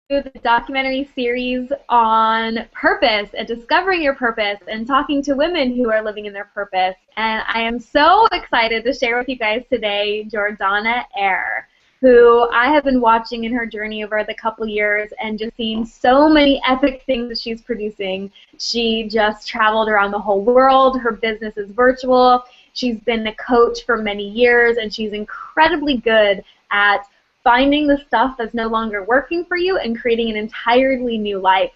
the documentary series on purpose and discovering your purpose and talking to women who are living in their purpose. And I am so excited to share with you guys today Jordanna Air, who I have been watching in her journey over the couple years and just seeing so many epic things that she's producing. She just traveled around the whole world. Her business is virtual. She's been a coach for many years, and she's incredibly good at finding the stuff that's no longer working for you and creating an entirely new life.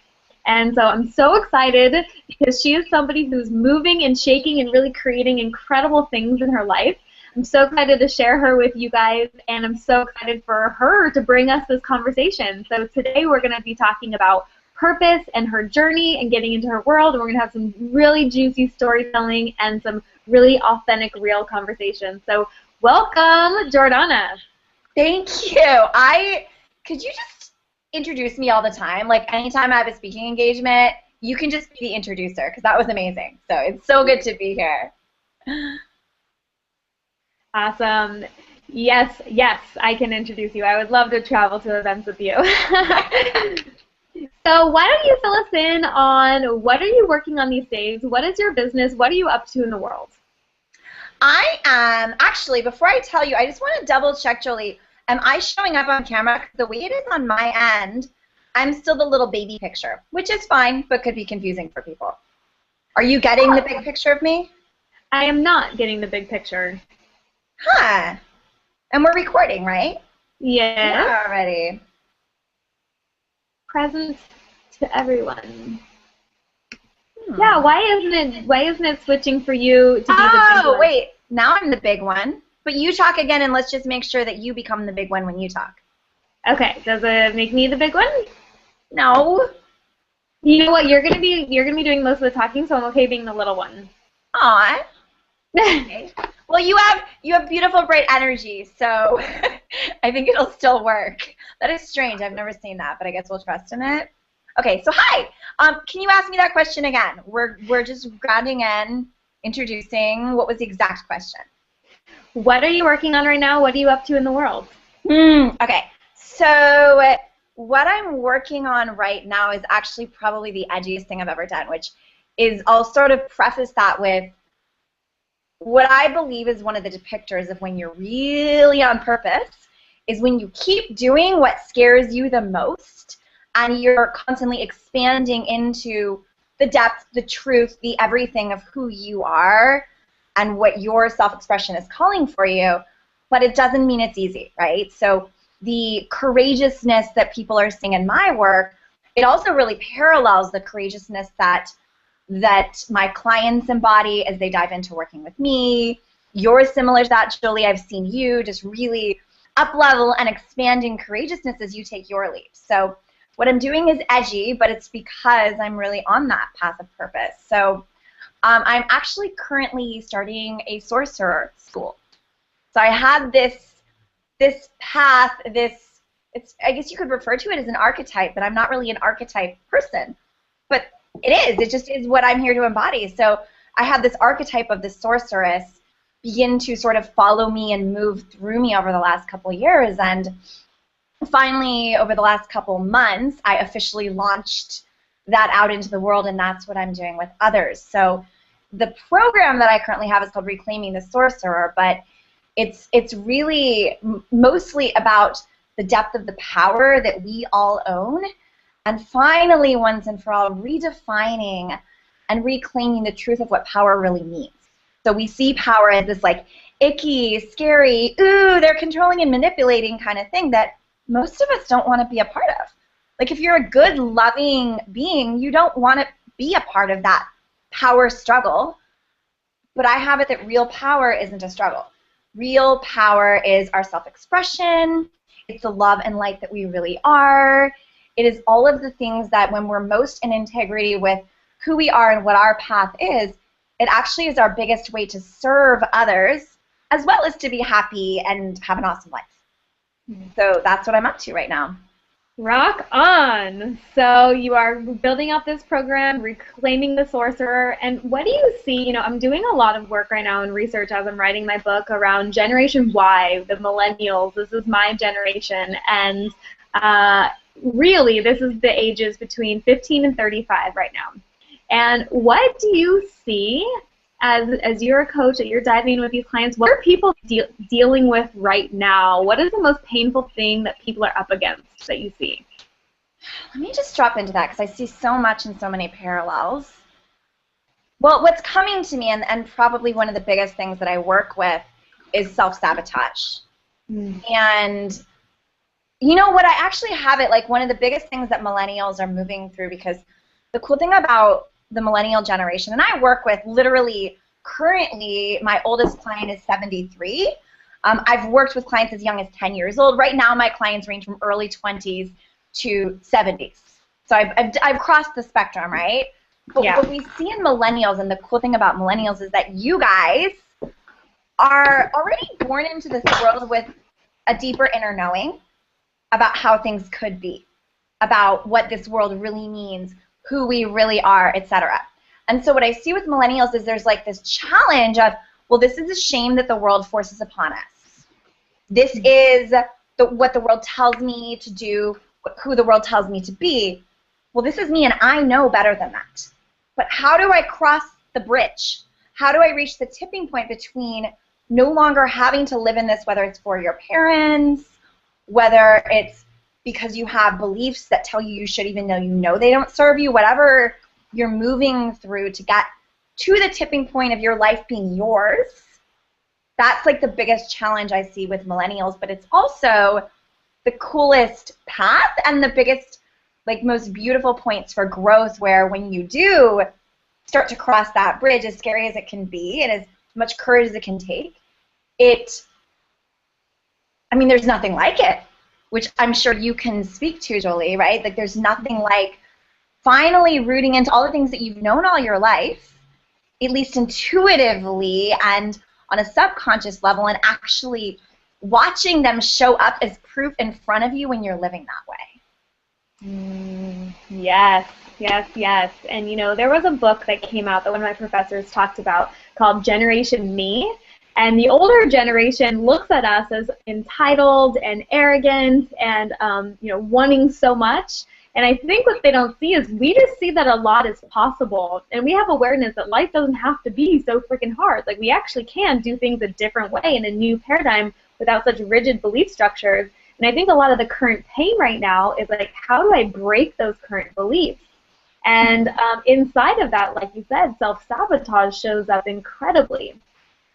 And so I'm so excited because she is somebody who's moving and shaking and really creating incredible things in her life. I'm so excited to share her with you guys, and I'm so excited for her to bring us this conversation. So today we're going to be talking about purpose and her journey and getting into her world, and we're going to have some really juicy storytelling and some really authentic, real conversations. So welcome, Jordanna. Thank you. Could you just introduce me all the time? Like anytime I have a speaking engagement, you can just be the introducer because that was amazing. So it's so good to be here. Awesome. Yes, I can introduce you. I would love to travel to events with you. So why don't you fill us in on what are you working on these days? What is your business? What are you up to in the world? I am, actually, before I tell you, I just want to double check, Jolie. Am I showing up on camera? 'Cause the way it is on my end, I'm still the little baby picture, which is fine, but could be confusing for people. Are you getting the big picture of me? I am not getting the big picture. Huh. And we're recording, right? Yes. Yeah, already. Present to everyone. Yeah, why isn't it switching for you to be the big one? Oh, wait. Now I'm the big one. But you talk again, and let's just make sure that you become the big one when you talk. Okay. Does it make me the big one? No. You know what? You're gonna be doing most of the talking, so I'm okay being the little one. Aw. Okay. Well, you have beautiful, bright energy, so I think it'll still work. That is strange. I've never seen that, but I guess we'll trust in it. Okay. So hi. Can you ask me that question again? We're just grounding in, introducing. What was the exact question? What are you working on right now? What are you up to in the world? Okay, so what I'm working on right now is actually probably the edgiest thing I've ever done, which is, I'll sort of preface that with what I believe is one of the depictors of when you're really on purpose is when you keep doing what scares you the most and you're constantly expanding into the depth, the truth, the everything of who you are and what your self-expression is calling for you, but it doesn't mean it's easy, right? So the courageousness that people are seeing in my work, it also really parallels the courageousness that my clients embody as they dive into working with me. You're similar to that, Jolie. I've seen you just really up-level and expanding courageousness as you take your leaps. So what I'm doing is edgy, but it's because I'm really on that path of purpose. So I'm actually currently starting a sorcerer school. So I had this path, I guess you could refer to it as an archetype, but I'm not really an archetype person. But it is. It just is what I'm here to embody. So I had this archetype of the sorceress begin to sort of follow me and move through me over the last couple years. And finally, over the last couple months, I officially launched that out into the world, and that's what I'm doing with others. So the program that I currently have is called Reclaiming the Sorcerer, but it's really mostly about the depth of the power that we all own, and finally, once and for all, redefining and reclaiming the truth of what power really means. So we see power as this like icky, scary, ooh, they're controlling and manipulating kind of thing that most of us don't want to be a part of. Like if you're a good, loving being, you don't want to be a part of that power struggle. But I have it that real power isn't a struggle. Real power is our self-expression. It's the love and light that we really are. It is all of the things that when we're most in integrity with who we are and what our path is, it actually is our biggest way to serve others as well as to be happy and have an awesome life. So that's what I'm up to right now. Rock on! So you are building up this program, Reclaiming the Sorcerer, and what do you see? You know, I'm doing a lot of work right now in research as I'm writing my book around Generation Y, the millennials. This is my generation, and really, this is the ages between 15 and 35 right now. And what do you see as you're a coach, that you're diving in with these clients? What are people dealing with right now? What is the most painful thing that people are up against that you see? Let me just drop into that because I see so much and so many parallels. Well, what's coming to me, and probably one of the biggest things that I work with, is self-sabotage. And you know what, I actually have it, like, one of the biggest things that millennials are moving through, because the cool thing about the millennial generation, and I work with literally, currently, my oldest client is 73. I've worked with clients as young as 10 years old. Right now, my clients range from early 20s to 70s. So I've crossed the spectrum, right? But what we see in millennials, and the cool thing about millennials, is that you guys are already born into this world with a deeper inner knowing about how things could be, about what this world really means, who we really are, etc. And so what I see with millennials is there's like this challenge of, well, this is a shame that the world forces upon us. This is what the world tells me to do, who the world tells me to be. Well, this is me, and I know better than that. But how do I cross the bridge? How do I reach the tipping point between no longer having to live in this, whether it's for your parents, whether it's because you have beliefs that tell you you should, even though you know they don't serve you, whatever you're moving through to get to the tipping point of your life being yours? That's like the biggest challenge I see with millennials, but it's also the coolest path and the biggest, like, most beautiful points for growth, where when you do start to cross that bridge, as scary as it can be and as much courage as it can take, I mean, there's nothing like it, which I'm sure you can speak to, Jolie, right? Like, there's nothing like finally rooting into all the things that you've known all your life, at least intuitively and on a subconscious level, and actually watching them show up as proof in front of you when you're living that way. Yes, yes, yes. And, you know, there was a book that came out that one of my professors talked about called Generation Me. And the older generation looks at us as entitled and arrogant and, you know, wanting so much. And I think what they don't see is we just see that a lot is possible. And we have awareness that life doesn't have to be so freaking hard. Like, we actually can do things a different way in a new paradigm without such rigid belief structures. And I think a lot of the current pain right now is, like, how do I break those current beliefs? And inside of that, like you said, self-sabotage shows up incredibly.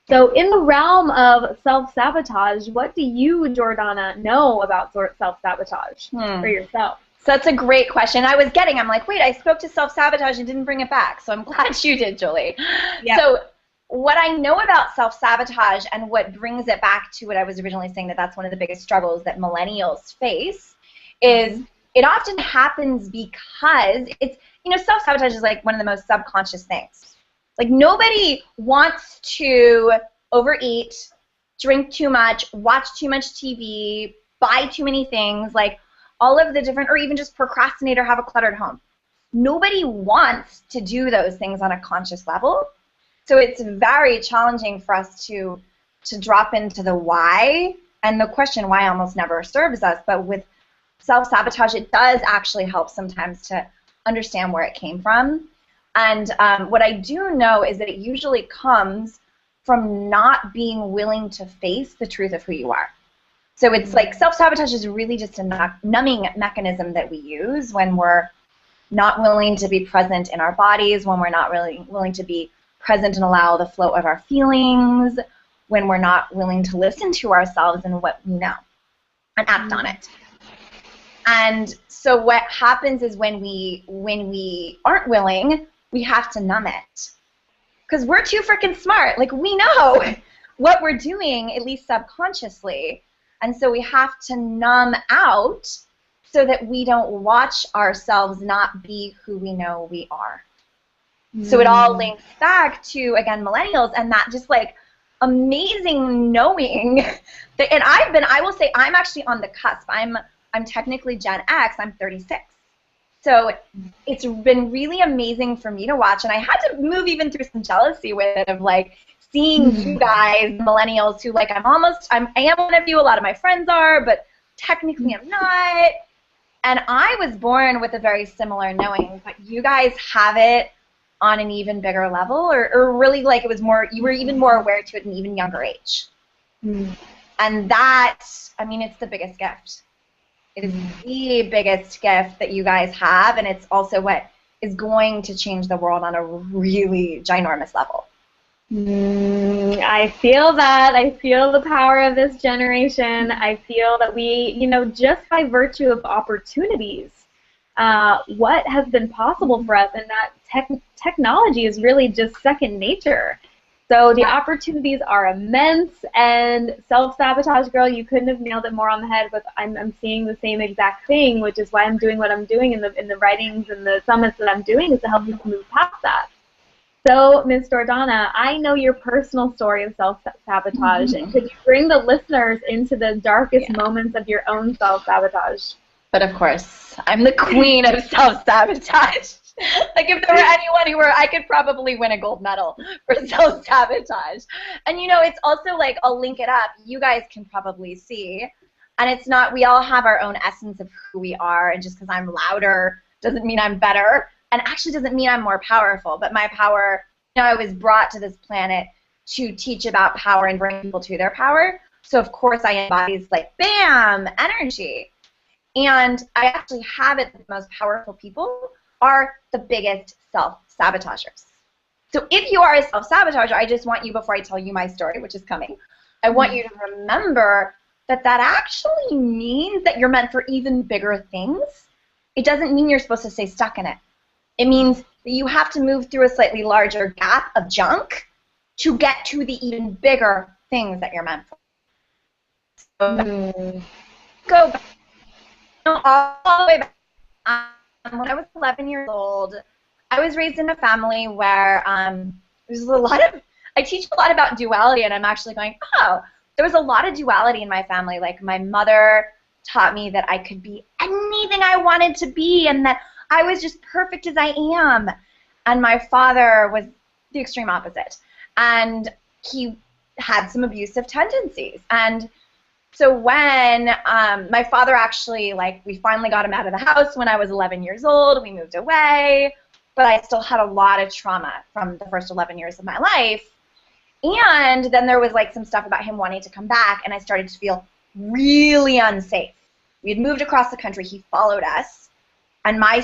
So in the realm of self-sabotage, what do you, Jordanna, know about self-sabotage for yourself? So that's a great question. I'm like, wait, I spoke to self-sabotage and didn't bring it back. So I'm glad you did, Jolie. Yep. So what I know about self-sabotage, and what brings it back to what I was originally saying, that's one of the biggest struggles that millennials face, is it often happens because it's, you know, self-sabotage is like one of the most subconscious things. Like, nobody wants to overeat, drink too much, watch too much TV, buy too many things, like all of the different, or even just procrastinate or have a cluttered home. Nobody wants to do those things on a conscious level. So it's very challenging for us to drop into the why, and the question why almost never serves us, but with self-sabotage, it does actually help sometimes to understand where it came from. And what I do know is that it usually comes from not being willing to face the truth of who you are. So it's like self-sabotage is really just a numbing mechanism that we use when we're not willing to be present in our bodies, when we're not really willing to be present and allow the flow of our feelings, when we're not willing to listen to ourselves and what we know and act on it. And so what happens is when we aren't willing, we have to numb it. Because we're too freaking smart. Like, we know what we're doing, at least subconsciously. And so we have to numb out so that we don't watch ourselves not be who we know we are. So it all links back to, again, millennials and that just, like, amazing knowing that, and I will say I'm actually on the cusp. I'm technically Gen X. I'm 36. So it's been really amazing for me to watch, and I had to move even through some jealousy with it of, like, seeing you guys, millennials, who, like, I am one of you, a lot of my friends are, but technically I'm not. And I was born with a very similar knowing, but you guys have it on an even bigger level, or really like it was more, you were even more aware to it at an even younger age. And that, I mean, it's the biggest gift. It is the biggest gift that you guys have, and it's also what is going to change the world on a really ginormous level. I feel that. I feel the power of this generation. I feel that we, you know, just by virtue of opportunities, what has been possible for us, and that technology is really just second nature. So the opportunities are immense, and self-sabotage, girl, you couldn't have nailed it more on the head. With I'm seeing the same exact thing, which is why I'm doing what I'm doing in the writings and the summits that I'm doing, is to help people move past that. So, Ms. Jordanna, I know your personal story of self-sabotage, and could you bring the listeners into the darkest moments of your own self-sabotage? But of course, I'm the queen of self-sabotage. Like, if there were anyone who I could probably win a gold medal for self-sabotage. And, you know, it's also like, I'll link it up. You guys can probably see. And it's not, we all have our own essence of who we are, and just because I'm louder doesn't mean I'm better. And actually doesn't mean I'm more powerful, but my power, you know, I was brought to this planet to teach about power and bring people to their power. So of course I embody like, bam, energy. And I actually have it that the most powerful people are the biggest self-sabotagers. So if you are a self-sabotager, I just want you, before I tell you my story, which is coming, I want you to remember that that actually means that you're meant for even bigger things. It doesn't mean you're supposed to stay stuck in it. It means that you have to move through a slightly larger gap of junk to get to the even bigger things that you're meant for. So go back, all the way back. When I was 11 years old, I was raised in a family where there's a lot of, I teach a lot about duality, and I'm actually going, oh, there was a lot of duality in my family. Like, my mother taught me that I could be anything I wanted to be, and that I was just perfect as I am. And my father was the extreme opposite. And he had some abusive tendencies. And so when my father actually, like, we finally got him out of the house when I was 11 years old. We moved away. But I still had a lot of trauma from the first 11 years of my life. And then there was, like, some stuff about him wanting to come back, and I started to feel really unsafe. We had moved across the country. He followed us. And my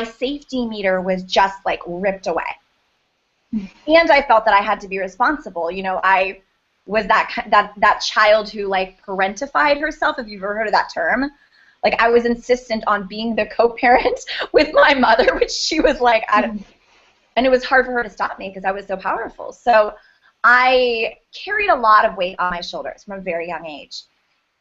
safety meter was just, like, ripped away. And I felt that I had to be responsible. You know, I was that child who, like, parentified herself, if you've ever heard of that term. Like, I was insistent on being the co-parent with my mother, which she was like, and it was hard for her to stop me because I was so powerful. So I carried a lot of weight on my shoulders from a very young age.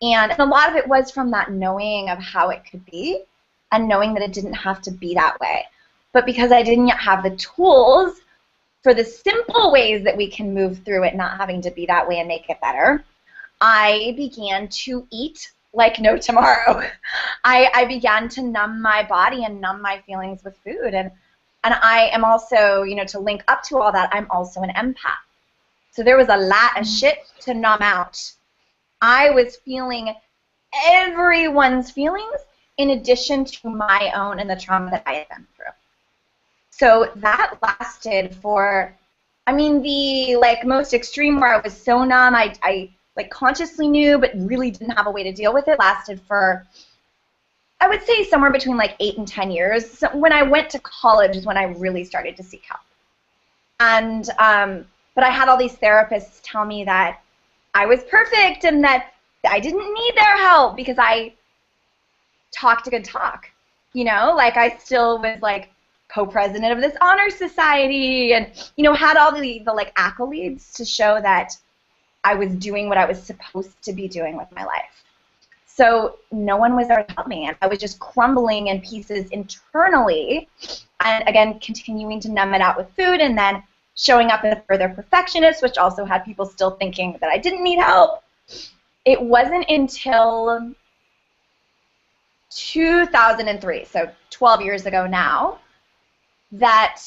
And a lot of it was from that knowing of how it could be, and knowing that it didn't have to be that way. But because I didn't yet have the tools for the simple ways that we can move through it not having to be that way and make it better, I began to eat like no tomorrow. I began to numb my body and numb my feelings with food. And I am also, you know, to link up to all that, I'm also an empath. So there was a lot of shit to numb out. I was feeling everyone's feelings in addition to my own and the trauma that I had been through. So that lasted for, I mean, the, like, most extreme where I was so numb, I like, consciously knew but really didn't have a way to deal with it, lasted for, I would say, somewhere between, like, 8 and 10 years. So when I went to college is when I really started to seek help. And, but I had all these therapists tell me that I was perfect and that I didn't need their help because I talked a good talk, you know, like, I still was, like, co-president of this honor society, and, you know, had all the like, accolades to show that I was doing what I was supposed to be doing with my life. So no one was there to help me, and I was just crumbling in pieces internally, and again, continuing to numb it out with food, and then showing up as a further perfectionist, which also had people still thinking that I didn't need help. It wasn't until 2003, so 12 years ago now, that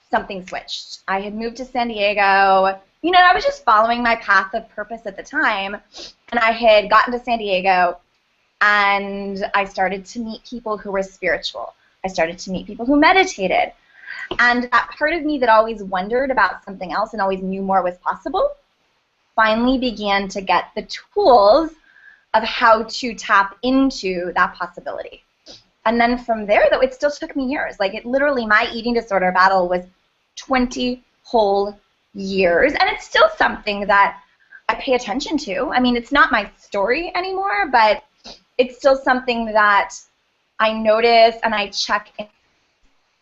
something switched. I had moved to San Diego. You know, I was just following my path of purpose at the time, and I had gotten to San Diego, And I started to meet people who were spiritual. I started to meet people who meditated. And that part of me that always wondered about something else and always knew more was possible finally began to get the tools of how to tap into that possibility. And then from there, though, it still took me years. Like, it literally, my eating disorder battle was 20 whole years. And it's still something that I pay attention to. I mean, it's not my story anymore, but it's still something that I notice and I check in,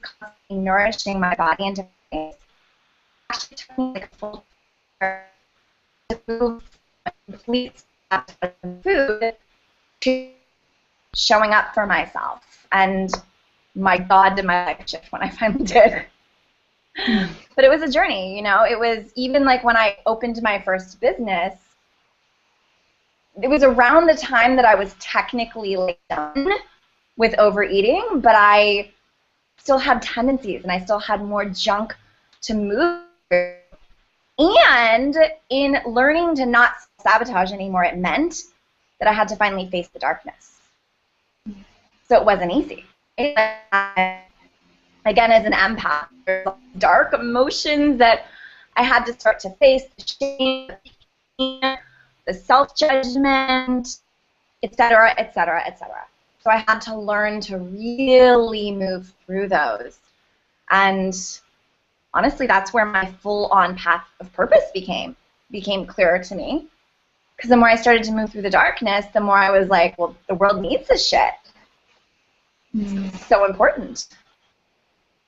constantly nourishing my body into things. It actually took me like a full year to move from a complete step from food to showing up for myself. And my God, did my life shift when I finally did. But it was a journey, you know. It was even like when I opened my first business, it was around the time that I was technically like done with overeating, but I still had tendencies and I still had more junk to move through. And in learning to not sabotage anymore, it meant that I had to finally face the darkness. So it wasn't easy. Again, as an empath, there's dark emotions that I had to start to face, the shame, the self-judgment, etc., etc., etc. So I had to learn to really move through those. And honestly, that's where my full-on path of purpose became clearer to me. Because the more I started to move through the darkness, the more I was like, well, the world needs this shit. It's so important.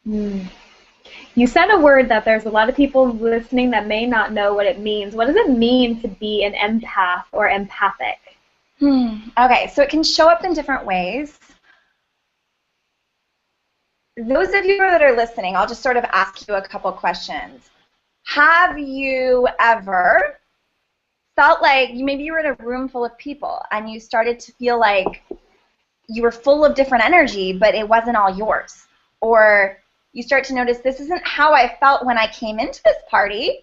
You said a word that there's a lot of people listening that may not know what it means. What does it mean to be an empath or empathic? Okay, so it can show up in different ways. Those of you that are listening, I'll just sort of ask you a couple questions. Have you ever felt like maybe you were in a room full of people and you started to feel like you were full of different energy, but it wasn't all yours? Or you start to notice, this isn't how I felt when I came into this party.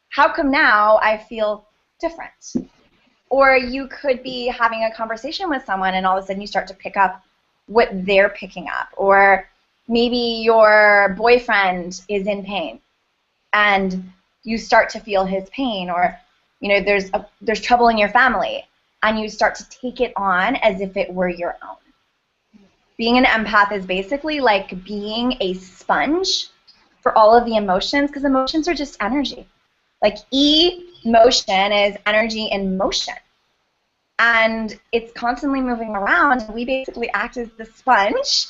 How come now I feel different? Or you could be having a conversation with someone and all of a sudden you start to pick up what they're picking up. Or maybe your boyfriend is in pain and you start to feel his pain. Or, you know, there's trouble in your family and you start to take it on as if it were your own. Being an empath is basically like being a sponge for all of the emotions, because emotions are just energy. Like emotion is energy in motion. And it's constantly moving around. We basically act as the sponge.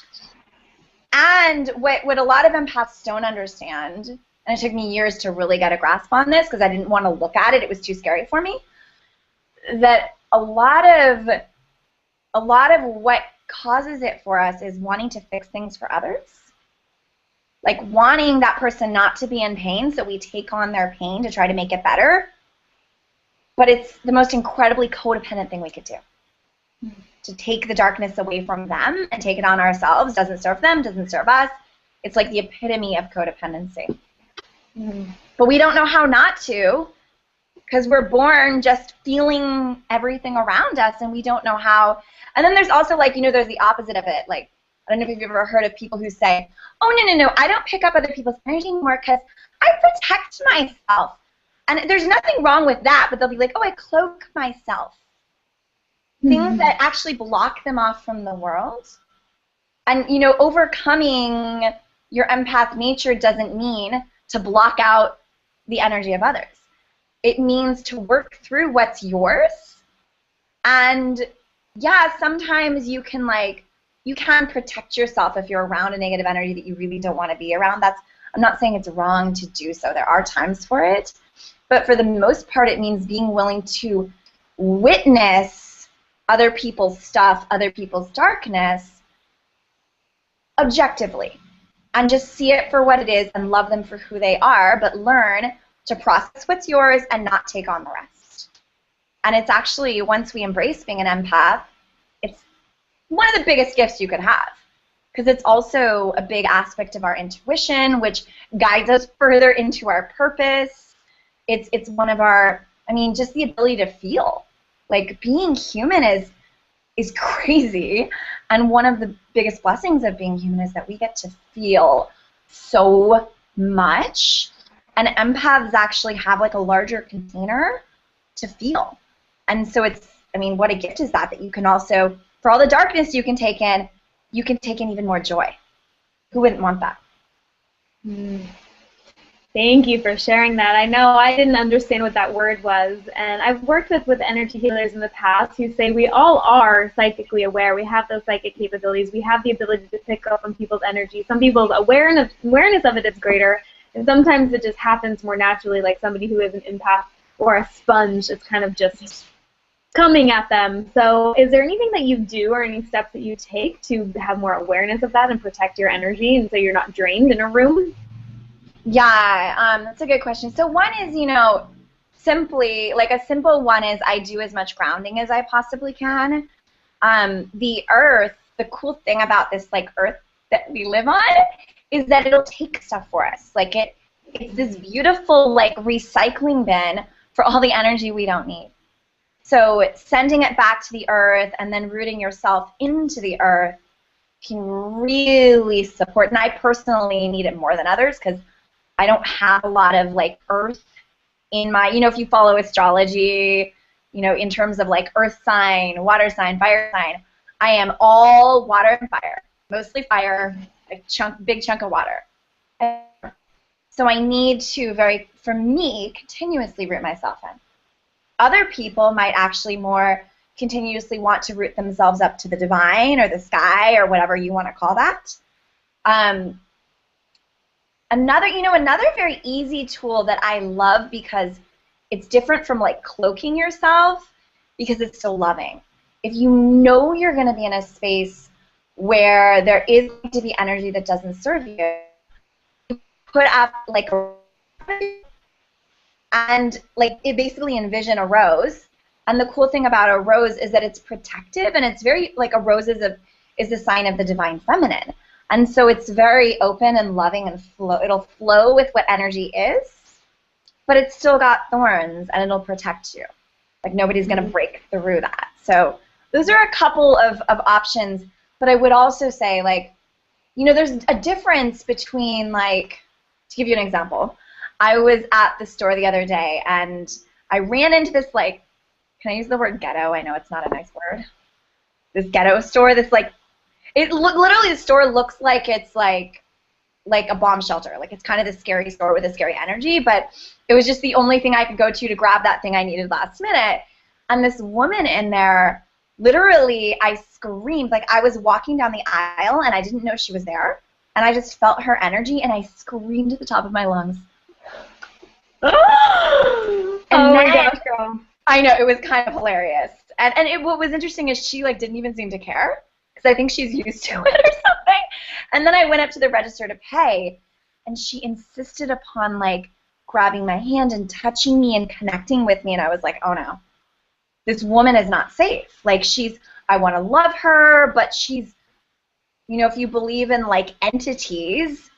And what a lot of empaths don't understand, and it took me years to really get a grasp on this because I didn't want to look at it, it was too scary for me, that a lot of what causes it for us is wanting to fix things for others. Like wanting that person not to be in pain, so we take on their pain to try to make it better. But it's the most incredibly codependent thing we could do. To take the darkness away from them and take it on ourselves doesn't serve them, doesn't serve us. It's like the epitome of codependency. But we don't know how not to, because we're born just feeling everything around us and we don't know how. And then there's also, like, you know, there's the opposite of it. Like, I don't know if you've ever heard of people who say, oh, no, I don't pick up other people's energy anymore because I protect myself. And there's nothing wrong with that, but they'll be like, oh, I cloak myself. Things that actually block them off from the world. And, you know, overcoming your empath nature doesn't mean to block out the energy of others. It means to work through what's yours. And yeah, sometimes you can protect yourself if you're around a negative energy that you really don't want to be around. I'm not saying it's wrong to do so. There are times for it. But for the most part, it means being willing to witness other people's stuff, other people's darkness, objectively. And just see it for what it is and love them for who they are, but learn to process what's yours and not take on the rest. And it's actually, once we embrace being an empath, it's one of the biggest gifts you could have, because it's also a big aspect of our intuition, which guides us further into our purpose. It's one of our, I mean, just the ability to feel. Like, being human is is crazy. And one of the biggest blessings of being human is that we get to feel so much. And empaths actually have like a larger container to feel. And so it's, I mean, what a gift is that you can also, for all the darkness you can take in even more joy. Who wouldn't want that? Thank you for sharing that. I know I didn't understand what that word was, and I've worked with energy healers in the past who say we all are psychically aware. We have those psychic capabilities. We have the ability to pick up on people's energy. Some people's awareness of it is greater, and sometimes it just happens more naturally, like somebody who is an empath or a sponge. It's kind of just coming at them. So is there anything that you do or any steps that you take to have more awareness of that and protect your energy and so you're not drained in a room? Yeah, that's a good question. So one is, simply, like a simple one is I do as much grounding as I possibly can. The earth, the cool thing about this like earth that we live on is that it'll take stuff for us. Like it's this beautiful like recycling bin for all the energy we don't need. So sending it back to the earth and then rooting yourself into the earth can really support, and I personally need it more than others because I don't have a lot of like earth in my, if you follow astrology, in terms of like earth sign, water sign, fire sign, I am all water and fire, mostly fire, big chunk of water. So I need to for me, continuously root myself in. Other people might actually more continuously want to root themselves up to the divine or the sky or whatever you want to call that. Another very easy tool that I love because it's different from like cloaking yourself because it's so loving. If you know you're going to be in a space where there is going to be energy that doesn't serve you, you put up like a and like it basically envision a rose. And the cool thing about a rose is that it's protective and it's very like a rose is a sign of the divine feminine. And so it's very open and loving and it'll flow with what energy is, but it's still got thorns and it'll protect you. Like nobody's going to break through that. So those are a couple of options, but I would also say like, there's a difference between like, to give you an example, I was at the store the other day and I ran into this like, can I use the word ghetto? I know it's not a nice word. This ghetto store, this like, literally the store looks like it's like a bomb shelter. Like it's kind of this scary store with a scary energy, but it was just the only thing I could go to grab that thing I needed last minute. And this woman in there, literally, I screamed. Like I was walking down the aisle and I didn't know she was there. And I just felt her energy and I screamed at the top of my lungs. Oh my gosh, girl. I know, it was kind of hilarious. And what was interesting is she like didn't even seem to care. Because I think she's used to it or something. And then I went up to the register to pay, and she insisted upon, like, grabbing my hand and touching me and connecting with me, and I was like, oh, no. This woman is not safe. Like, I want to love her, but she's, if you believe in, like, entities,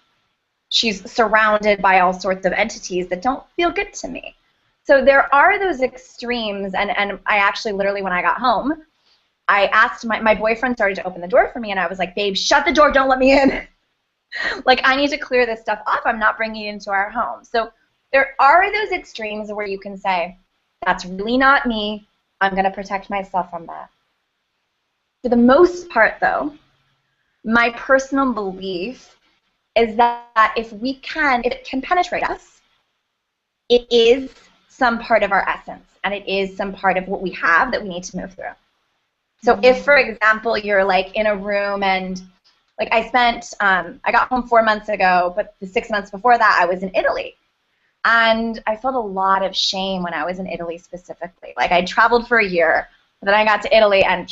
she's surrounded by all sorts of entities that don't feel good to me. So there are those extremes, and I actually literally, when I got home, I asked my boyfriend started to open the door for me, and I was like, babe, shut the door, don't let me in. Like, I need to clear this stuff off. I'm not bringing it into our home. So there are those extremes where you can say, that's really not me. I'm going to protect myself from that. For the most part, though, my personal belief is that if it can penetrate us, it is some part of our essence, and it is some part of what we have that we need to move through. So if, for example, you're like in a room and like I got home 4 months ago, but the 6 months before that I was in Italy. And I felt a lot of shame when I was in Italy specifically. Like I traveled for a year, but then I got to Italy and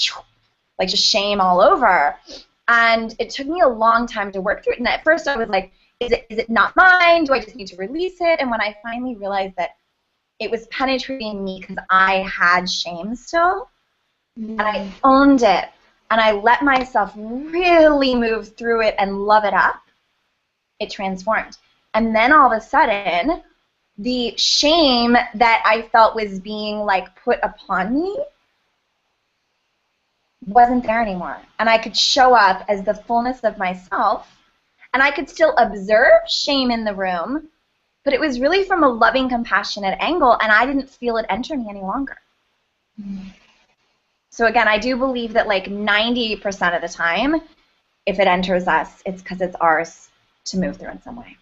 like just shame all over. And it took me a long time to work through it. And at first I was like, is it not mine? Do I just need to release it? And when I finally realized that it was penetrating me because I had shame still, and I owned it, and I let myself really move through it and love it up, it transformed. And then all of a sudden, the shame that I felt was being like put upon me wasn't there anymore. And I could show up as the fullness of myself, and I could still observe shame in the room, but it was really from a loving, compassionate angle, and I didn't feel it enter me any longer. Mm-hmm. So again, I do believe that like 90% of the time, if it enters us, it's because it's ours to move through in some way.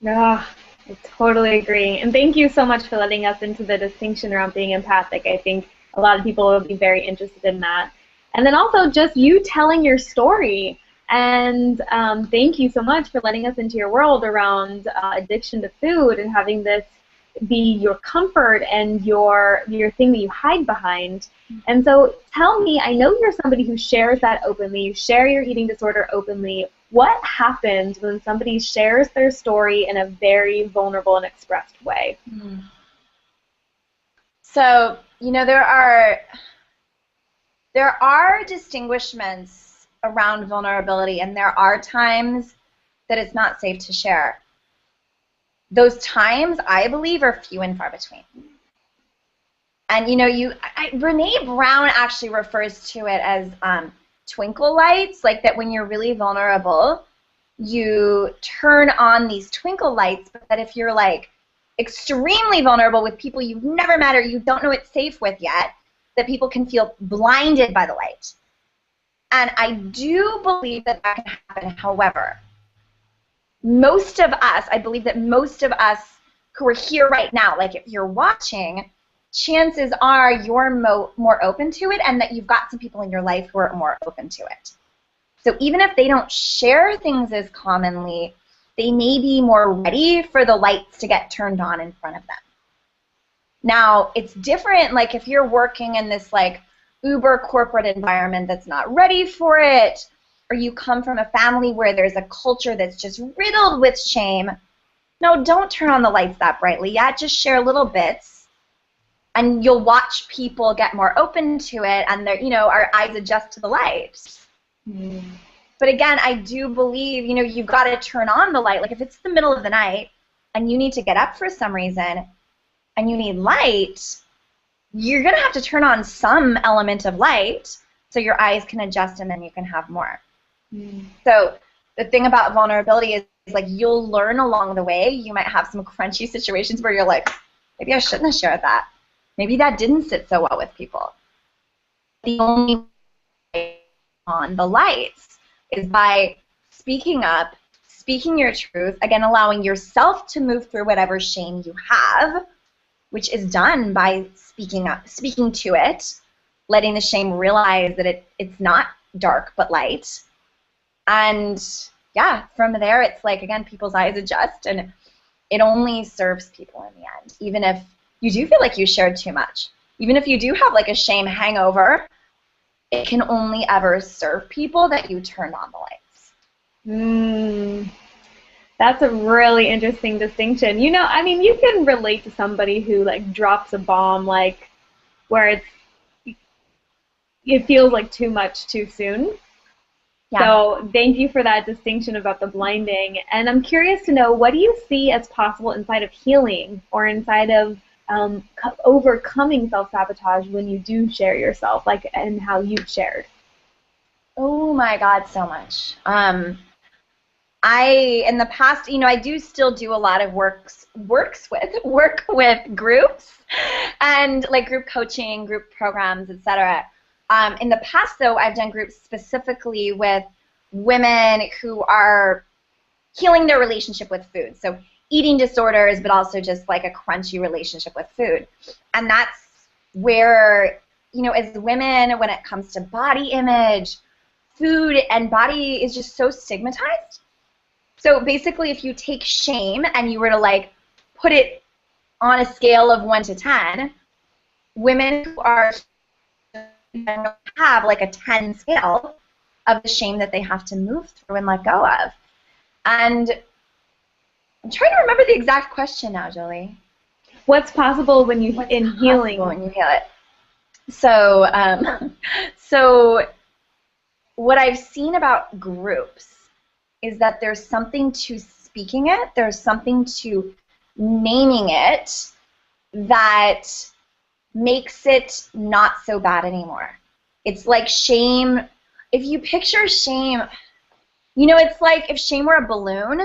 Yeah, I totally agree. And thank you so much for letting us into the distinction around being empathic. I think a lot of people will be very interested in that. And then also just you telling your story. And thank you so much for letting us into your world around addiction to food and having this be your comfort and your thing that you hide behind. And so tell me, I know you're somebody who shares that openly. You share your eating disorder openly. What happens when somebody shares their story in a very vulnerable and expressed way? So, you know, there are distinguishments around vulnerability, and there are times that it's not safe to share. Those times, I believe, are few and far between. And, you know, Brene Brown actually refers to it as twinkle lights, like that when you're really vulnerable, you turn on these twinkle lights, but that if you're, like, extremely vulnerable with people you've never met or you don't know it's safe with yet, that people can feel blinded by the light. And I do believe that that can happen. However, most of us, I believe that most of us who are here right now, like if you're watching, chances are you're more open to it, and that you've got some people in your life who are more open to it. So even if they don't share things as commonly, they may be more ready for the lights to get turned on in front of them. Now, it's different, like if you're working in this like uber corporate environment that's not ready for it, or you come from a family where there's a culture that's just riddled with shame, no, don't turn on the lights that brightly yet. Just share little bits, and you'll watch people get more open to it, and their, you know, our eyes adjust to the light. But again, I do believe, you know, you've got to turn on the light. Like if it's the middle of the night and you need to get up for some reason and you need light, you're going to have to turn on some element of light so your eyes can adjust and then you can have more. So the thing about vulnerability is like you'll learn along the way. You might have some crunchy situations where you're like, maybe I shouldn't have shared that. Maybe that didn't sit so well with people. The only way on the lights is by speaking up, speaking your truth, again, allowing yourself to move through whatever shame you have, which is done by speaking up, speaking to it, letting the shame realize that it's not dark but light. And yeah, from there it's like, again, people's eyes adjust, and it only serves people in the end, even if you do feel like you shared too much. Even if you do have like a shame hangover, it can only ever serve people that you turned on the lights. That's a really interesting distinction. You know, I mean, you can relate to somebody who like drops a bomb, like where it feels like too much too soon. Yeah. So thank you for that distinction about the blinding. And I'm curious to know, what do you see as possible inside of healing or inside of overcoming self-sabotage when you do share yourself, like, and how you've shared? Oh my God, so much. In the past, you know, I do still do a lot of work with groups and like group coaching, group programs, etc. In the past, though, I've done groups specifically with women who are healing their relationship with food. So eating disorders, but also just like a crunchy relationship with food. And that's where, you know, as women, when it comes to body image, food and body is just so stigmatized. So basically, if you take shame and you were to like put it on a scale of 1 to 10, women who are have like a 10 scale of the shame that they have to move through and let go of. And I'm trying to remember the exact question now, Jolie. What's possible when you in healing? When you heal it. So, so what I've seen about groups is that there's something to speaking it, there's something to naming it that makes it not so bad anymore. It's like shame. If you picture shame, you know, it's like if shame were a balloon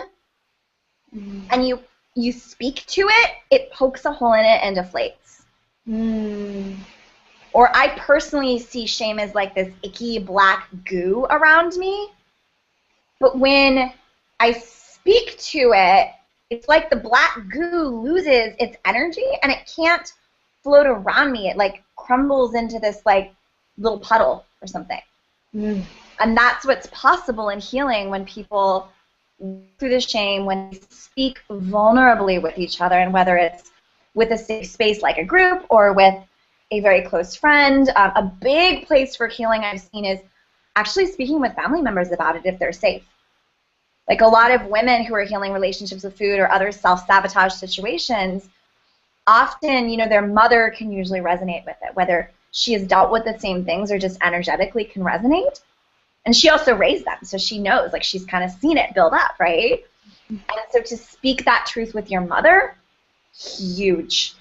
and you speak to it, it pokes a hole in it and deflates. Or I personally see shame as like this icky black goo around me. But when I speak to it, it's like the black goo loses its energy and it can't float around me. It like crumbles into this like little puddle or something. And that's what's possible in healing when people through the shame, when they speak vulnerably with each other, and whether it's with a safe space like a group or with a very close friend. A big place for healing I've seen is actually speaking with family members about it if they're safe. Like a lot of women who are healing relationships with food or other self-sabotage situations, often, you know, their mother can usually resonate with it, whether she has dealt with the same things or just energetically can resonate. And she also raised them, so she knows, like she's kind of seen it build up, right? And so to speak that truth with your mother, huge.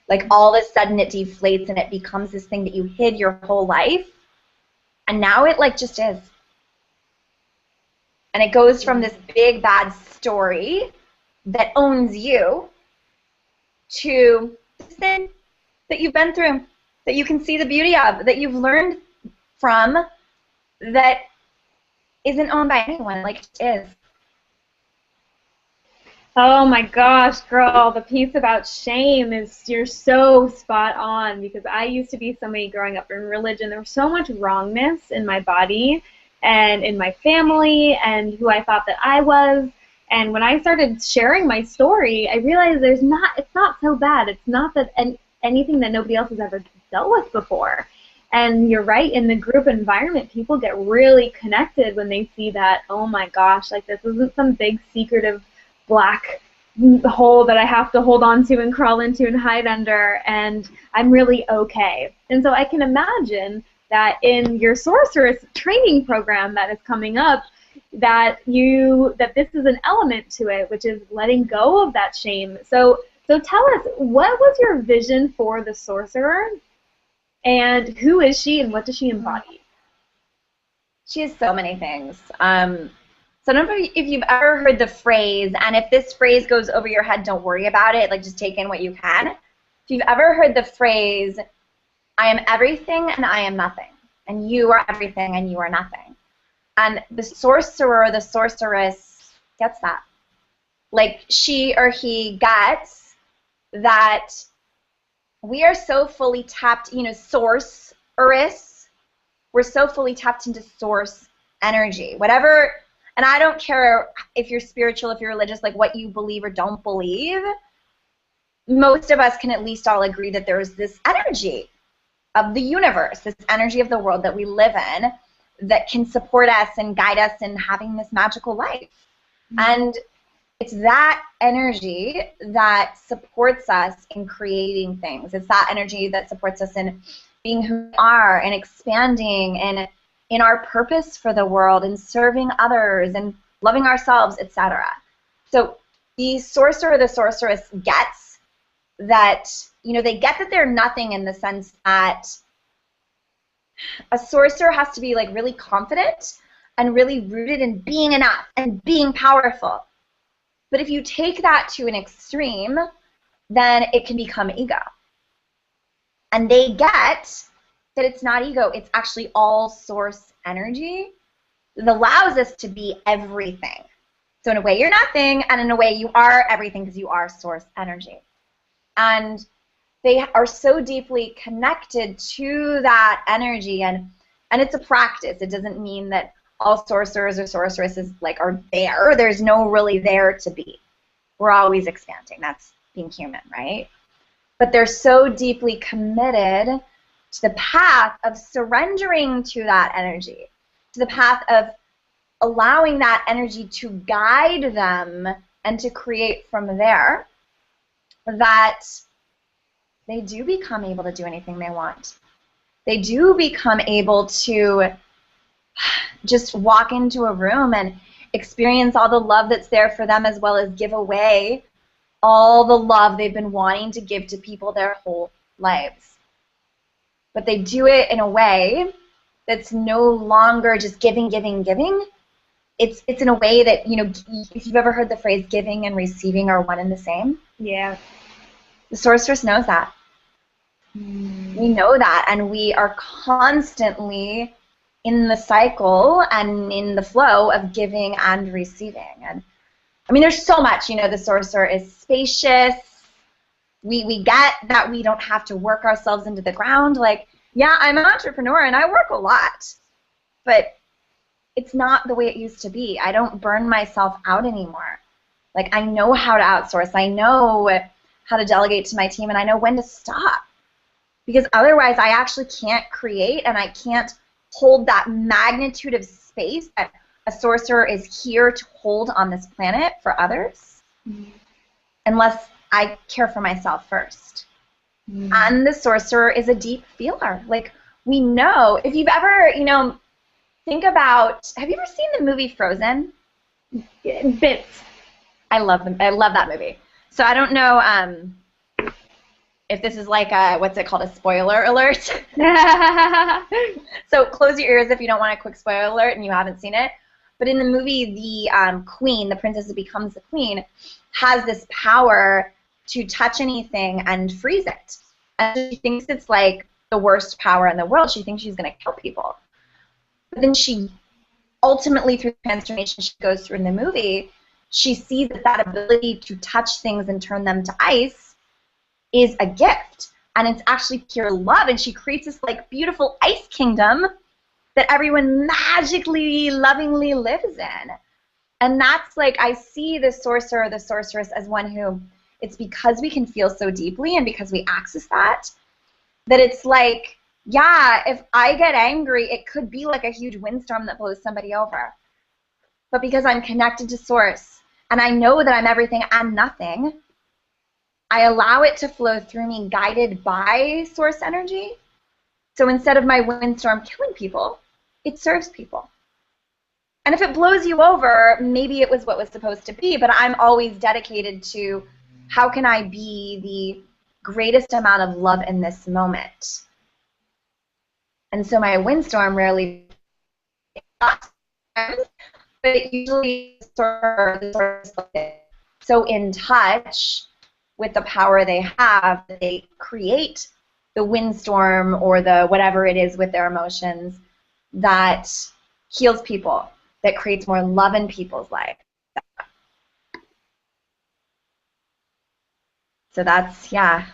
Like all of a sudden it deflates and it becomes this thing that you hid your whole life. And now it like just is. And it goes from this big bad story that owns you to this thing that you've been through, that you can see the beauty of, that you've learned from, that isn't owned by anyone, like it is. Oh my gosh, girl, the piece about shame is, you're so spot on, because I used to be somebody growing up in religion. There was so much wrongness in my body and in my family and who I thought that I was. And when I started sharing my story, I realized it's not so bad. It's not that anything that nobody else has ever dealt with before. And you're right, in the group environment, people get really connected when they see that, oh my gosh, like this isn't some big secretive black hole that I have to hold on to and crawl into and hide under, and I'm really okay. And so I can imagine that in your Sorceress training program that is coming up, that this is an element to it, which is letting go of that shame. So tell us, what was your vision for the Sorcerer? And who is she, and what does she embody? She has so many things. So I don't know if you've ever heard the phrase, and if this phrase goes over your head, don't worry about it. Like, just take in what you can. If you've ever heard the phrase, I am everything and I am nothing, and you are everything and you are nothing. And the sorcerer, the sorceress gets that. Like, she or he gets that we are so fully tapped, you know, sorceress, we're so fully tapped into source energy. Whatever, and I don't care if you're spiritual, if you're religious, like what you believe or don't believe, most of us can at least all agree that there's this energy of the universe, this energy of the world that we live in that can support us and guide us in having this magical life. And it's that energy that supports us in creating things. It's that energy that supports us in being who we are and expanding and in our purpose for the world and serving others and loving ourselves, etc. So the sorcerer, the sorceress gets that, you know, they get that they're nothing in the sense that a sorcerer has to be like really confident and really rooted in being enough and being powerful. But if you take that to an extreme, then it can become ego. And they get that it's not ego, it's actually all source energy that allows us to be everything. So in a way you're nothing, and in a way you are everything because you are source energy. And they are so deeply connected to that energy, and it's a practice. It doesn't mean that all sorcerers or sorceresses like are there. There's no really there to be. We're always expanding. That's being human, right? But they're so deeply committed to the path of surrendering to that energy, to the path of allowing that energy to guide them and to create from there, that they do become able to do anything they want. They do become able to just walk into a room and experience all the love that's there for them, as well as give away all the love they've been wanting to give to people their whole lives. But they do it in a way that's no longer just giving, giving, giving. It's in a way that, you know, if you've ever heard the phrase giving and receiving are one and the same. Yeah. The sorceress knows that. We know that, and we are constantly in the cycle and in the flow of giving and receiving. And I mean, there's so much, you know, the sorcerer is spacious. We get that we don't have to work ourselves into the ground. Like, yeah, I'm an entrepreneur and I work a lot, but it's not the way it used to be. I don't burn myself out anymore. Like, I know how to outsource. I know how to delegate to my team, and I know when to stop. Because otherwise, I actually can't create, and I can't hold that magnitude of space that a sorcerer is here to hold on this planet for others, unless I care for myself first. And the sorcerer is a deep feeler. Like, we know, if you've ever, you know, think about, have you ever seen the movie Frozen? Bits. I love them. I love that movie. So I don't know if this is like a, what's it called, a spoiler alert. So close your ears if you don't want a quick spoiler alert and you haven't seen it. But in the movie, the queen, the princess who becomes the queen, has this power to touch anything and freeze it. And she thinks it's like the worst power in the world. She thinks she's going to kill people. But then she ultimately, through the transformation she goes through in the movie, she sees that that ability to touch things and turn them to ice is a gift. And it's actually pure love. And she creates this like beautiful ice kingdom that everyone magically, lovingly lives in. And that's like, I see the sorcerer, the sorceress as one who, it's because we can feel so deeply and because we access that, that it's like, yeah, if I get angry, it could be like a huge windstorm that blows somebody over. But because I'm connected to Source and I know that I'm everything and nothing, I allow it to flow through me guided by Source energy. So instead of my windstorm killing people, it serves people. And if it blows you over, maybe it was what was supposed to be, but I'm always dedicated to how can I be the greatest amount of love in this moment. And so my windstorm rarely, but it usually so in touch with the power they have, they create the windstorm or the whatever it is with their emotions that heals people, that creates more love in people's life. So that's, yeah.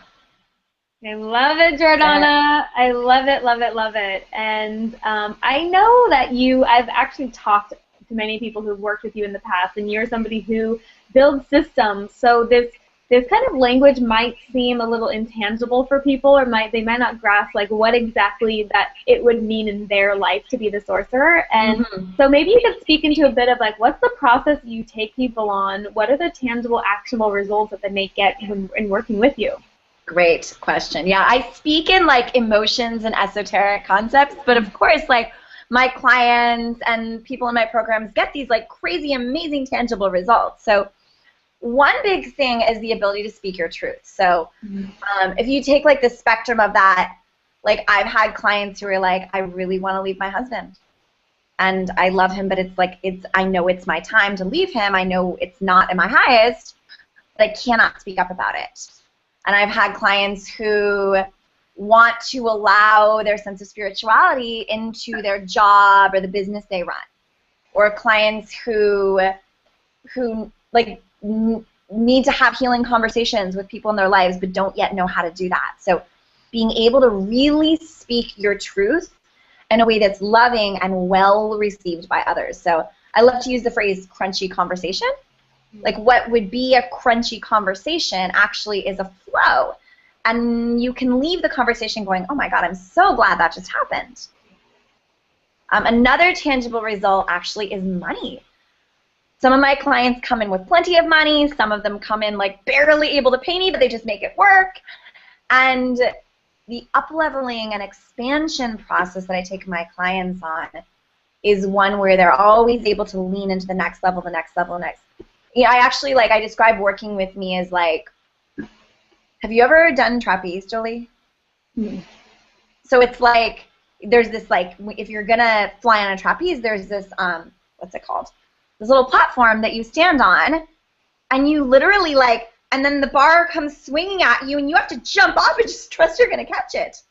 I love it, Jordanna. I love it, love it, love it. And I know that I've actually talked to many people who've worked with you in the past, and you're somebody who builds systems. So this kind of language might seem a little intangible for people, or they might not grasp like what exactly that it would mean in their life to be the sorcerer. And so maybe you could speak into a bit of like, what's the process you take people on? What are the tangible, actionable results that they may get in working with you? Great question. Yeah, I speak in like emotions and esoteric concepts, but of course, like my clients and people in my programs get these like crazy, amazing, tangible results. So one big thing is the ability to speak your truth. So if you take like the spectrum of that, like I've had clients who are like, I really want to leave my husband. And I love him, but it's like, I know it's my time to leave him. I know it's not at my highest, but I cannot speak up about it. And I've had clients who want to allow their sense of spirituality into their job or the business they run. Or clients who like need to have healing conversations with people in their lives but don't yet know how to do that. So being able to really speak your truth in a way that's loving and well received by others. So I love to use the phrase crunchy conversation. Like what would be a crunchy conversation actually is a flow. And you can leave the conversation going, oh my God, I'm so glad that just happened. Another tangible result actually is money. Some of my clients come in with plenty of money. Some of them come in like barely able to pay me, but they just make it work. And the up-leveling and expansion process that I take my clients on is one where they're always able to lean into the next level, the next level, the next. Yeah, I actually, like, I describe working with me as like, have you ever done trapeze, Jolie? So it's like there's this, like, if you're going to fly on a trapeze, there's this, what's it called? This little platform that you stand on, and you literally, like, and then the bar comes swinging at you, and you have to jump off and just trust you're going to catch it.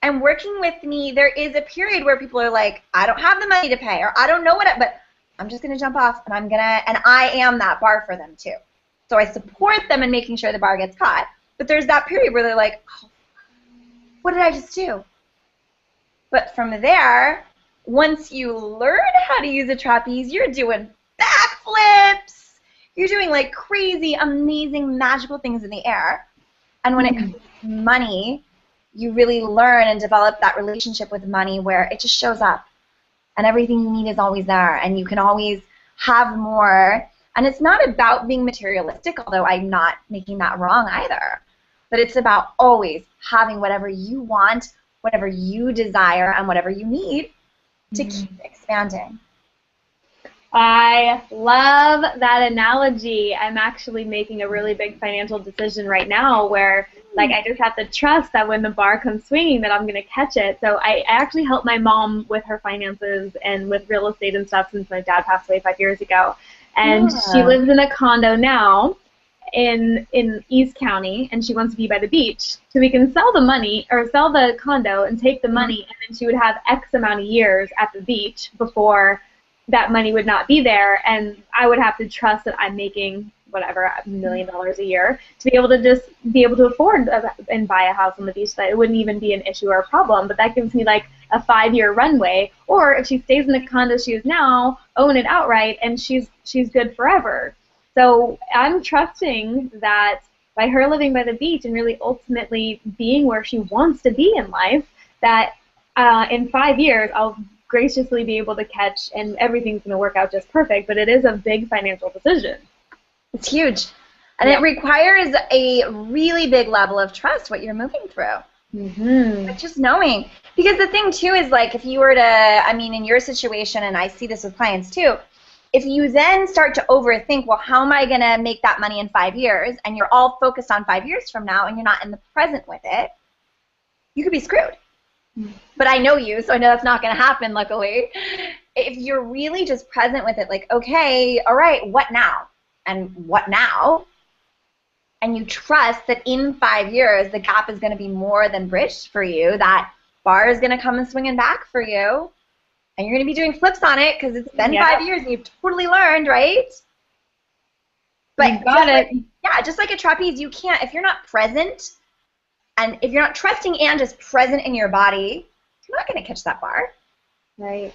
And working with me, there is a period where people are like, I don't have the money to pay, or I don't know but I'm just going to jump off, and and I am that bar for them too. So I support them in making sure the bar gets caught. But there's that period where they're like, oh, what did I just do? But from there, once you learn how to use a trapeze, you're doing backflips. You're doing like crazy, amazing, magical things in the air. And when it comes to money, you really learn and develop that relationship with money where it just shows up. And everything you need is always there. And you can always have more. And it's not about being materialistic, although I'm not making that wrong either. But it's about always having whatever you want, whatever you desire, and whatever you need to keep expanding. I love that analogy. I'm actually making a really big financial decision right now where, like, I just have to trust that when the bar comes swinging that I'm going to catch it. So I actually help my mom with her finances and with real estate and stuff since my dad passed away 5 years ago. And she lives in a condo now in East County, and she wants to be by the beach. So we can sell the money, or sell the condo and take the money, and then she would have X amount of years at the beach before that money would not be there, and I would have to trust that I'm making whatever, $1 million a year to be able to just be able to afford and buy a house on the beach. That it wouldn't even be an issue or a problem, but that gives me like a 5-year runway. Or if she stays in the condo she is now, own it outright, and she's good forever. So I'm trusting that by her living by the beach and really ultimately being where she wants to be in life, that in 5 years I'll graciously be able to catch, and everything's going to work out just perfect. But it is a big financial decision. It's huge. And it requires a really big level of trust what you're moving through. Like just knowing. Because the thing, too, is like if you were to, I mean, in your situation, and I see this with clients, too, if you then start to overthink, well, how am I going to make that money in 5 years, and you're all focused on 5 years from now, and you're not in the present with it, you could be screwed. But I know you, so I know that's not going to happen, luckily. If you're really just present with it, like, okay, all right, what now? And what now? And you trust that in 5 years, the gap is going to be more than bridged for you, that bar is going to come and swinging back for you, and you're going to be doing flips on it because it's been 5 years and you've totally learned, right? But you got it. Just like a trapeze, you can't, if you're not present, and if you're not trusting and just present in your body, you're not going to catch that bar. Right.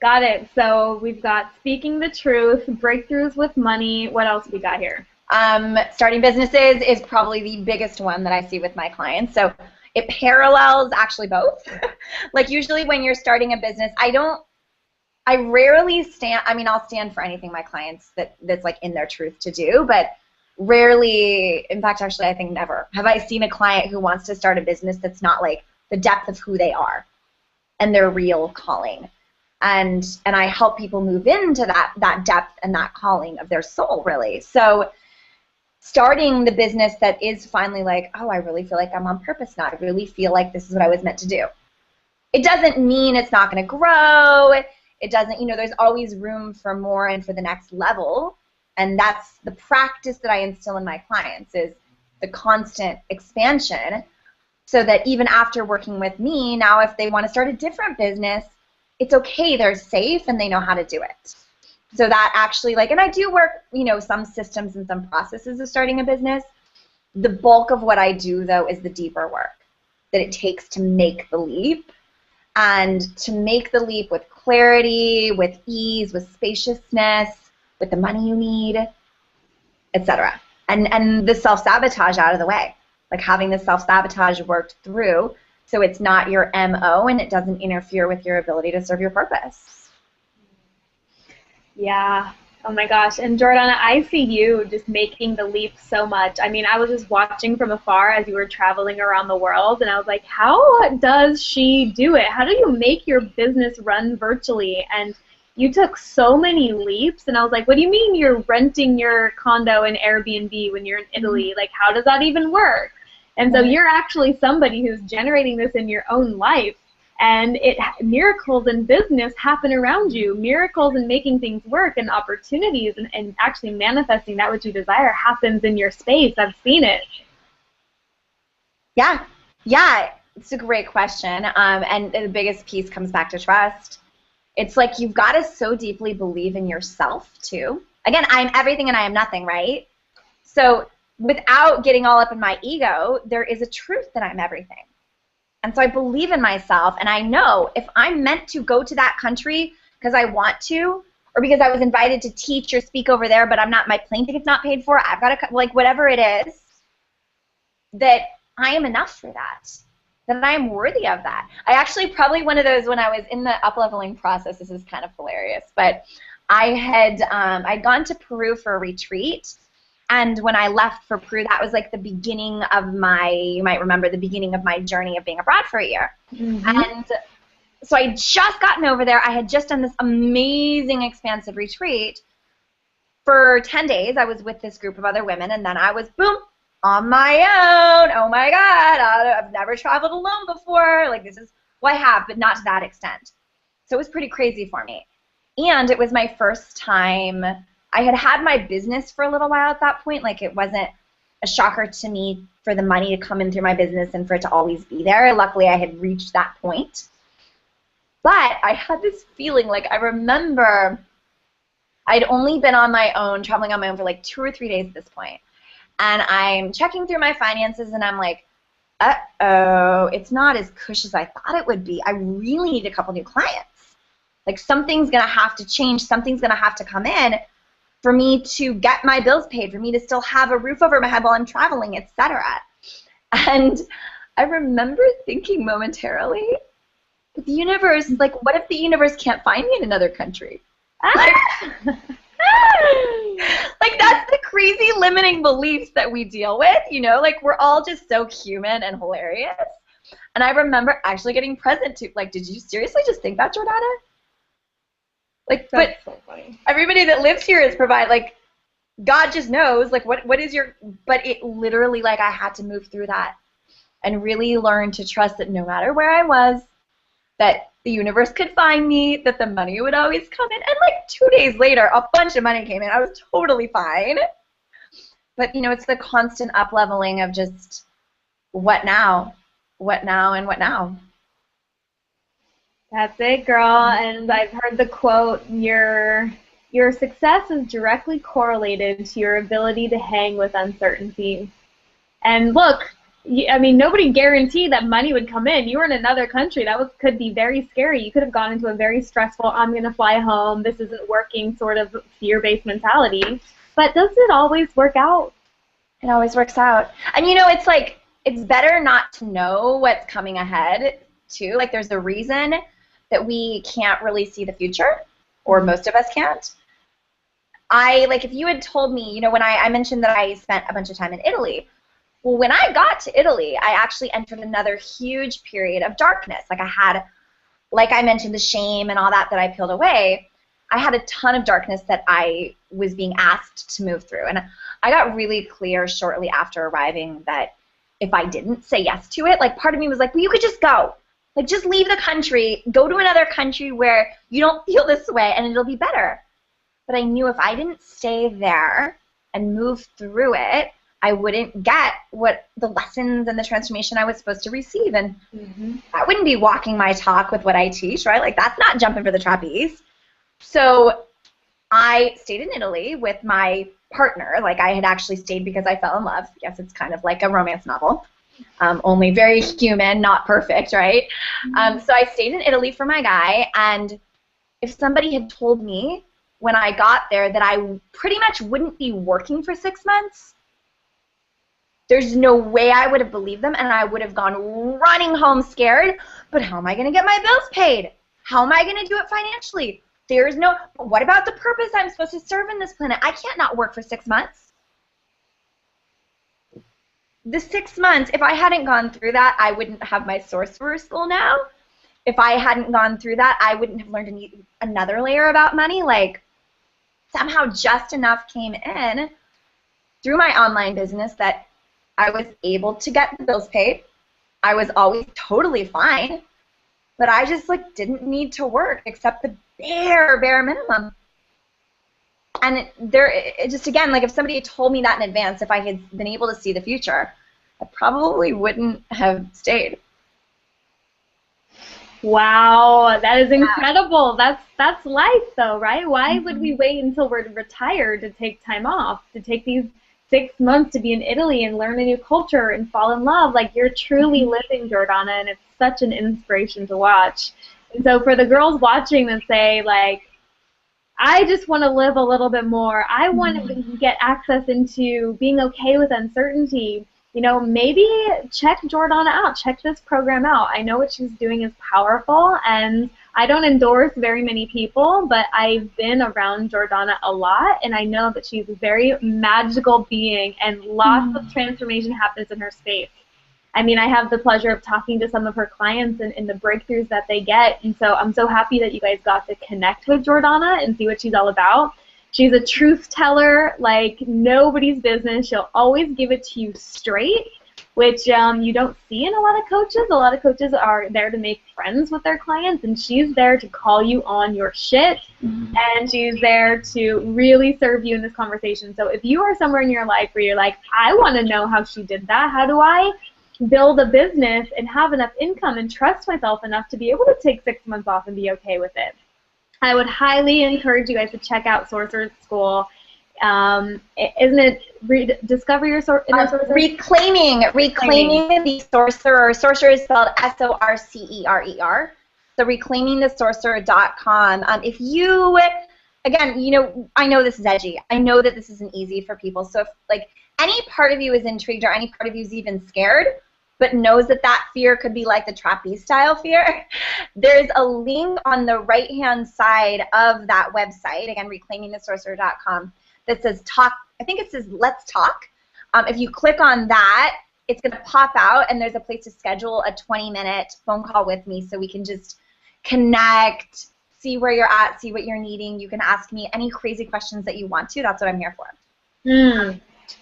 Got it. So we've got speaking the truth, breakthroughs with money. What else we got here? Starting businesses is probably the biggest one that I see with my clients. So it parallels actually both. Like usually when you're starting a business, I rarely stand, I mean, I'll stand for anything my clients that's like in their truth to do, but rarely, in fact, actually, I think never, have I seen a client who wants to start a business that's not like the depth of who they are and their real calling. And I help people move into that depth and that calling of their soul, really. So starting the business that is finally like, oh, I really feel like I'm on purpose now. I really feel like this is what I was meant to do. It doesn't mean it's not going to grow. It doesn't, there's always room for more and for the next level. And that's the practice that I instill in my clients, is the constant expansion, so that even after working with me, now if they want to start a different business, it's okay, they're safe, and they know how to do it. So that actually, and I do work, some systems and some processes of starting a business. The bulk of what I do, though, is the deeper work that it takes to make the leap, and to make the leap with clarity, with ease, with spaciousness, with the money you need, etc. And the self-sabotage out of the way, like having the self-sabotage worked through so it's not your MO and it doesn't interfere with your ability to serve your purpose. Yeah. Oh my gosh. And Jordanna, I see you just making the leap so much. I mean, I was just watching from afar as you were traveling around the world, and I was like, how does she do it? How do you make your business run virtually? And you took so many leaps, and I was like, what do you mean you're renting your condo in Airbnb when you're in Italy? Like, how does that even work? And so you're actually somebody who's generating this in your own life. And miracles in business happen around you. Miracles in making things work and opportunities and actually manifesting that which you desire happens in your space. I've seen it. Yeah, it's a great question. And the biggest piece comes back to trust. It's like you've got to so deeply believe in yourself, too. Again, I'm everything and I am nothing, right? So without getting all up in my ego, there is a truth that I'm everything. And so I believe in myself, and I know if I'm meant to go to that country because I want to, or because I was invited to teach or speak over there, but my plane ticket's not paid for, I've got to, like, whatever it is, that I am enough for that I am worthy of that. I actually, probably one of those when I was in the up-leveling process, this is kind of hilarious, but I'd gone to Peru for a retreat. And when I left for Peru, that was like the beginning of you might remember, the beginning of my journey of being abroad for a year. Mm-hmm. And so I had just gotten over there. I had just done this amazing, expansive retreat. For 10 days, I was with this group of other women, and then I was, boom, on my own. Oh, my God. I've never traveled alone before. Like, this is, well, I have, but not to that extent. So it was pretty crazy for me. And it was my first time. I had my business for a little while at that point. Like, it wasn't a shocker to me for the money to come in through my business and for it to always be there. Luckily, I had reached that point. But I had this feeling, like, I remember I'd only been on my own, traveling on my own for like 2 or 3 days at this point. And I'm checking through my finances, and I'm like, uh-oh, it's not as cush as I thought it would be. I really need a couple new clients. Like, something's going to have to change. Something's going to have to come in for me to get my bills paid, for me to still have a roof over my head while I'm traveling, etc. And I remember thinking momentarily, the universe, like, what if the universe can't find me in another country? Like, like, that's the crazy limiting beliefs that we deal with, you know? Like, we're all just so human and hilarious. And I remember actually getting present to, like, did you seriously just think that, Jordanna? Like, that's so funny. Everybody that lives here is like, God just knows, like, what is your, but it literally, like, I had to move through that and really learn to trust that no matter where I was, that the universe could find me, that the money would always come in. And, like, 2 days later, a bunch of money came in. I was totally fine. But, you know, it's the constant up-leveling of just what now, what now, and what now. That's it, girl. And I've heard the quote, your success is directly correlated to your ability to hang with uncertainty. And look, I mean, nobody guaranteed that money would come in. You were in another country. That could be very scary. You could have gone into a very stressful, I'm going to fly home, this isn't working sort of fear-based mentality. But does it always work out? It always works out. And, you know, it's like, it's better not to know what's coming ahead, too. Like, there's a reason that we can't really see the future, or most of us can't. Like, if you had told me, you know, when I mentioned that I spent a bunch of time in Italy, well, when I got to Italy, I actually entered another huge period of darkness. Like, I had, like I mentioned, the shame and all that I peeled away. I had a ton of darkness that I was being asked to move through. And I got really clear shortly after arriving that if I didn't say yes to it, like, part of me was like, well, you could just go. Like, just leave the country, go to another country where you don't feel this way, and it'll be better. But I knew if I didn't stay there and move through it, I wouldn't get what the lessons and the transformation I was supposed to receive. And that wouldn't be walking my talk with what I teach, right? Like, that's not jumping for the trapeze. So I stayed in Italy with my partner. Like, I had actually stayed because I fell in love. Yes, it's kind of like a romance novel. Only very human, not perfect, right? So I stayed in Italy for my guy, and if somebody had told me when I got there that I pretty much wouldn't be working for 6 months, there's no way I would have believed them, and I would have gone running home scared. But how am I going to get my bills paid? How am I going to do it financially? There's no, what about the purpose I'm supposed to serve in this planet? I can't not work for 6 months. The 6 months, if I hadn't gone through that, I wouldn't have my Sorcerer school now. If I hadn't gone through that, I wouldn't have learned another layer about money. Like, somehow just enough came in through my online business that I was able to get the bills paid. I was always totally fine, but I just like didn't need to work except the bare minimum. And it just, again, like if somebody had told me that in advance, if I had been able to see the future, I probably wouldn't have stayed. Wow, that is incredible. That's life though, right? Why would we wait until we're retired to take time off, to take these 6 months to be in Italy and learn a new culture and fall in love? Like, you're truly living, Jordanna, and it's such an inspiration to watch. And so for the girls watching that say, like, I just want to live a little bit more, I want to get access into being okay with uncertainty, you know, maybe check Jordanna out. Check this program out. I know what she's doing is powerful, and I don't endorse very many people, but I've been around Jordanna a lot, and I know that she's a very magical being, and lots of transformation happens in her space. I mean, I have the pleasure of talking to some of her clients and the breakthroughs that they get, and so I'm so happy that you guys got to connect with Jordanna and see what she's all about. She's a truth teller like nobody's business. She'll always give it to you straight, which you don't see in a lot of coaches. A lot of coaches are there to make friends with their clients, and she's there to call you on your shit, and she's there to really serve you in this conversation. So if you are somewhere in your life where you're like, I want to know how she did that, how do I build a business and have enough income and trust myself enough to be able to take 6 months off and be okay with it, I would highly encourage you guys to check out Sorceress School. Isn't it Discover Your Inner Sorcerer? Reclaiming the Sorcerer. Sorcerer is spelled S-O-R-C-E-R-E-R. So reclaimingthesorcerer.com. If you, again, you know, I know this is edgy. I know that this isn't easy for people. So if, like, any part of you is intrigued or any part of you is even scared, but knows that that fear could be like the trapeze style fear, there's a link on the right-hand side of that website, again, reclaimingthesorcerer.com, that says talk. I think it says let's talk. If you click on that, it's going to pop out, and there's a place to schedule a 20-minute phone call with me so we can just connect, see where you're at, see what you're needing. You can ask me any crazy questions that you want to. That's what I'm here for.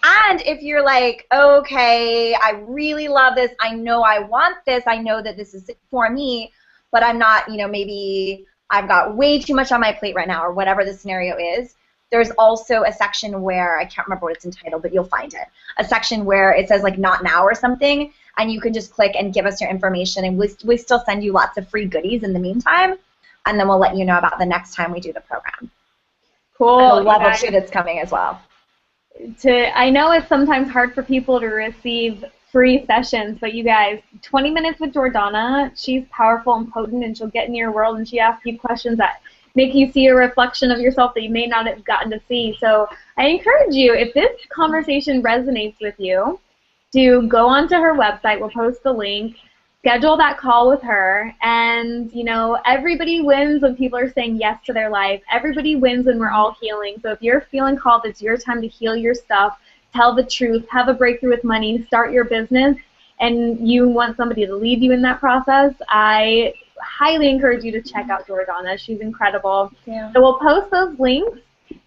And if you're like, okay, I really love this, I know I want this, I know that this is for me, but I'm not, you know, maybe I've got way too much on my plate right now, or whatever the scenario is, there's also a section where, I can't remember what it's entitled, but you'll find it, a section where it says like not now or something, and you can just click and give us your information, and we still send you lots of free goodies in the meantime, and then we'll let you know about the next time we do the program. Cool. And the level 2 that's coming as well. I know it's sometimes hard for people to receive free sessions, but you guys, 20 minutes with Jordanna, she's powerful and potent, and she'll get in your world, and she asks you questions that make you see a reflection of yourself that you may not have gotten to see. So I encourage you, if this conversation resonates with you, to go onto her website. We'll post the link. Schedule that call with her, and, you know, everybody wins when people are saying yes to their life. Everybody wins when we're all healing. So if you're feeling called, it's your time to heal your stuff, tell the truth, have a breakthrough with money, start your business, and you want somebody to lead you in that process, I highly encourage you to check out Jordanna. She's incredible. Yeah. So we'll post those links.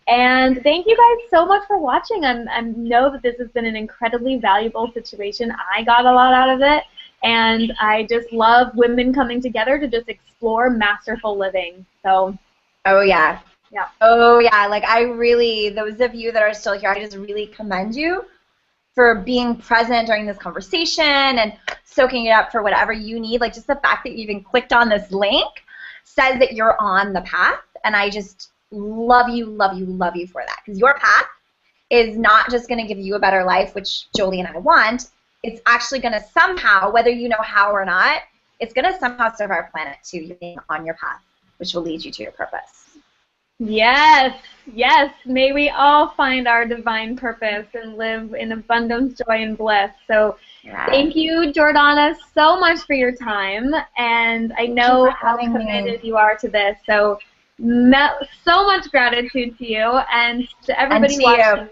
And thank you guys so much for watching. I know that this has been an incredibly valuable situation. I got a lot out of it. And I just love women coming together to just explore masterful living. So. Oh, yeah. Yeah. Oh, yeah. Like, I really, those of you that are still here, I just really commend you for being present during this conversation and soaking it up for whatever you need. Like, just the fact that you even clicked on this link says that you're on the path. And I just love you, love you, love you for that. Because your path is not just going to give you a better life, which Jolie and I want. It's actually going to somehow, whether you know how or not, it's going to somehow serve our planet too, you being on your path, which will lead you to your purpose. Yes, yes. May we all find our divine purpose and live in abundance, joy, and bliss. So thank you, Jordanna, so much for your time. And I know how committed you are to this. So so much gratitude to you and to everybody watching.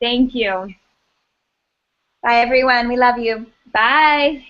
Thank you. Bye, everyone. We love you. Bye.